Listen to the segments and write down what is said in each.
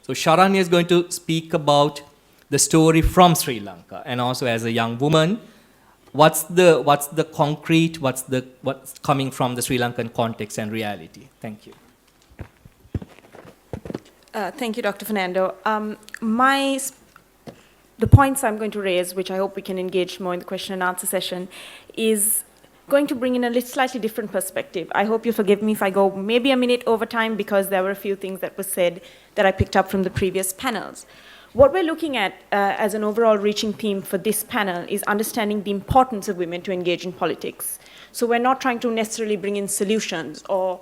So Sharanya is going to speak about the story from Sri Lanka, and also as a young woman, what's the concrete, what's coming from the Sri Lankan context and reality. Thank you. Thank you, Dr. Fernando. The points I'm going to raise, which I hope we can engage more in the question and answer session, is going to bring in a slightly different perspective. I hope you forgive me if I go maybe a minute over time, because there were a few things that were said that I picked up from the previous panels. What we're looking at as an overall reaching theme for this panel is understanding the importance of women to engage in politics. So we're not trying to necessarily bring in solutions, or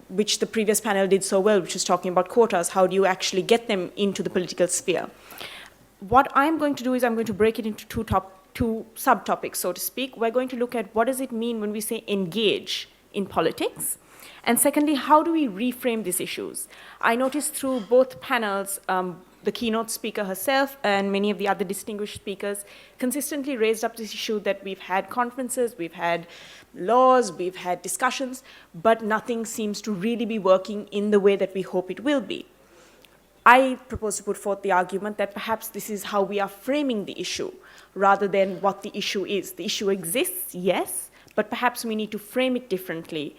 which the previous panel did so well, which was talking about quotas. How do you actually get them into the political sphere? What I'm going to do is I'm going to break it into two subtopics, so to speak. We're going to look at what does it mean when we say engage in politics, and secondly, how do we reframe these issues? I noticed through both panels, the keynote speaker herself and many of the other distinguished speakers consistently raised up this issue that we've had conferences, we've had laws, we've had discussions, but nothing seems to really be working in the way that we hope it will be. I propose to put forth the argument that perhaps this is how we are framing the issue, rather than what the issue is. The issue exists, yes, but perhaps we need to frame it differently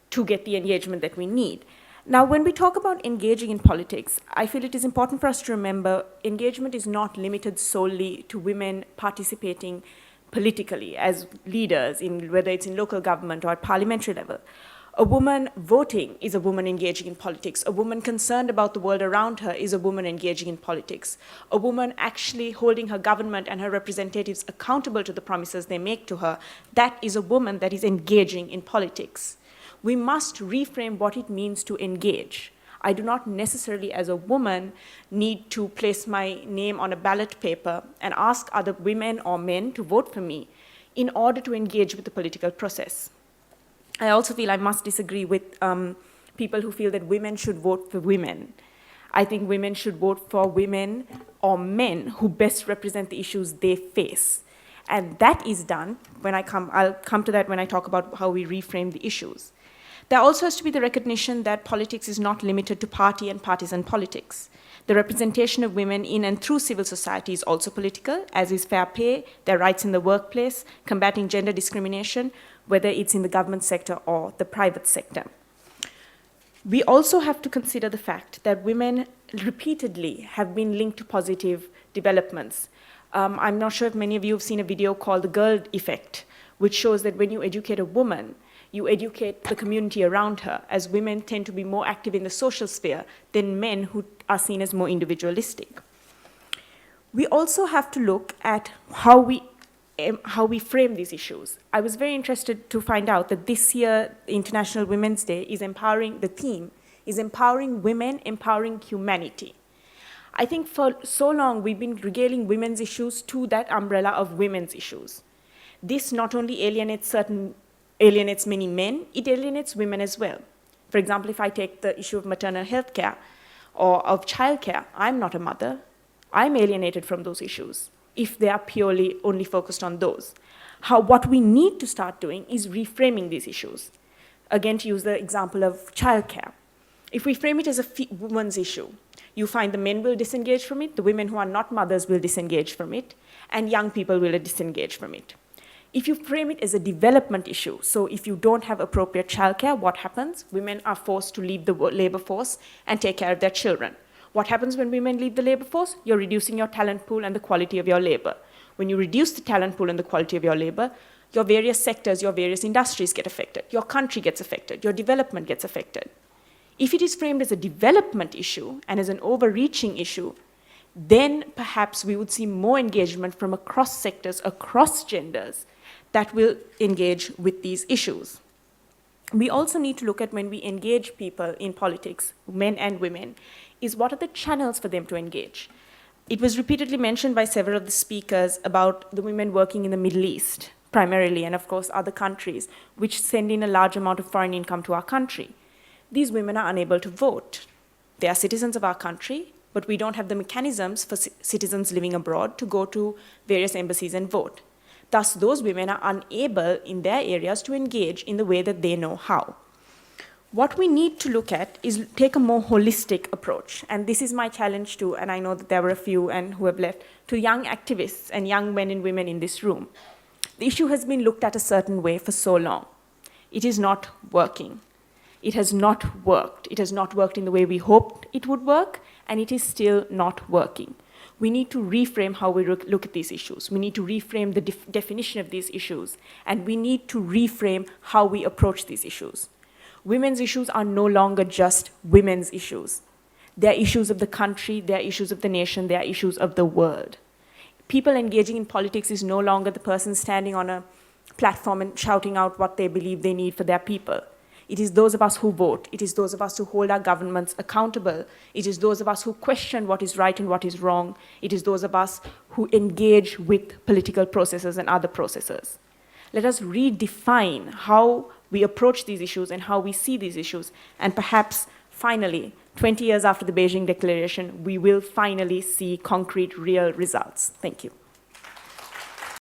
to get the engagement that we need. Now, when we talk about engaging in politics, I feel it is important for us to remember engagement is not limited solely to women participating politically as leaders, whether it's in local government or at parliamentary level. A woman voting is a woman engaging in politics. A woman concerned about the world around her is a woman engaging in politics. A woman actually holding her government and her representatives accountable to the promises they make to her, that is a woman that is engaging in politics. We must reframe what it means to engage. I do not necessarily, as a woman, need to place my name on a ballot paper and ask other women or men to vote for me in order to engage with the political process. I also feel I must disagree with people who feel that women should vote for women. I think women should vote for women or men who best represent the issues they face. And that is done when I'll come to that when I talk about how we reframe the issues. There also has to be the recognition that politics is not limited to party and partisan politics. The representation of women in and through civil society is also political, as is fair pay, their rights in the workplace, combating gender discrimination, whether it's in the government sector or the private sector. We also have to consider the fact that women repeatedly have been linked to positive developments. I'm not sure if many of you have seen a video called The Girl Effect, which shows that when you educate a woman, you educate the community around her, as women tend to be more active in the social sphere than men who are seen as more individualistic. We also have to look at how we frame these issues. I was very interested to find out that this year, International Women's Day the theme is empowering women, empowering humanity. I think for so long we've been regaling women's issues to that umbrella of women's issues. This not only alienates many men, it alienates women as well. For example, if I take the issue of maternal health care or of childcare, I'm not a mother. I'm alienated from those issues if they are purely only focused on those. What we need to start doing is reframing these issues. Again, to use the example of childcare. If we frame it as a woman's issue, you find the men will disengage from it, the women who are not mothers will disengage from it, and young people will disengage from it. If you frame it as a development issue, so if you don't have appropriate childcare, what happens? Women are forced to leave the labor force and take care of their children. What happens when women leave the labor force? You're reducing your talent pool and the quality of your labor. When you reduce the talent pool and the quality of your labor, your various sectors, your various industries get affected. Your country gets affected. Your development gets affected. If it is framed as a development issue and as an overreaching issue, then perhaps we would see more engagement from across sectors, across genders, that will engage with these issues. We also need to look at, when we engage people in politics, men and women, is what are the channels for them to engage? It was repeatedly mentioned by several of the speakers about the women working in the Middle East, primarily, and of course other countries, which send in a large amount of foreign income to our country. These women are unable to vote. They are citizens of our country, but we don't have the mechanisms for citizens living abroad to go to various embassies and vote. Thus, those women are unable in their areas to engage in the way that they know how. What we need to look at is take a more holistic approach. And this is my challenge to, and I know that there were a few and who have left, to young activists and young men and women in this room. The issue has been looked at a certain way for so long. It is not working. It has not worked. It has not worked in the way we hoped it would work, and it is still not working. We need to reframe how we look at these issues. We need to reframe the definition of these issues, and we need to reframe how we approach these issues. Women's issues are no longer just women's issues. They're issues of the country, they're issues of the nation, they're issues of the world. People engaging in politics is no longer the person standing on a platform and shouting out what they believe they need for their people. It is those of us who vote. It is those of us who hold our governments accountable. It is those of us who question what is right and what is wrong. It is those of us who engage with political processes and other processes. Let us redefine how we approach these issues and how we see these issues. And perhaps, finally, 20 years after the Beijing Declaration, we will finally see concrete, real results. Thank you.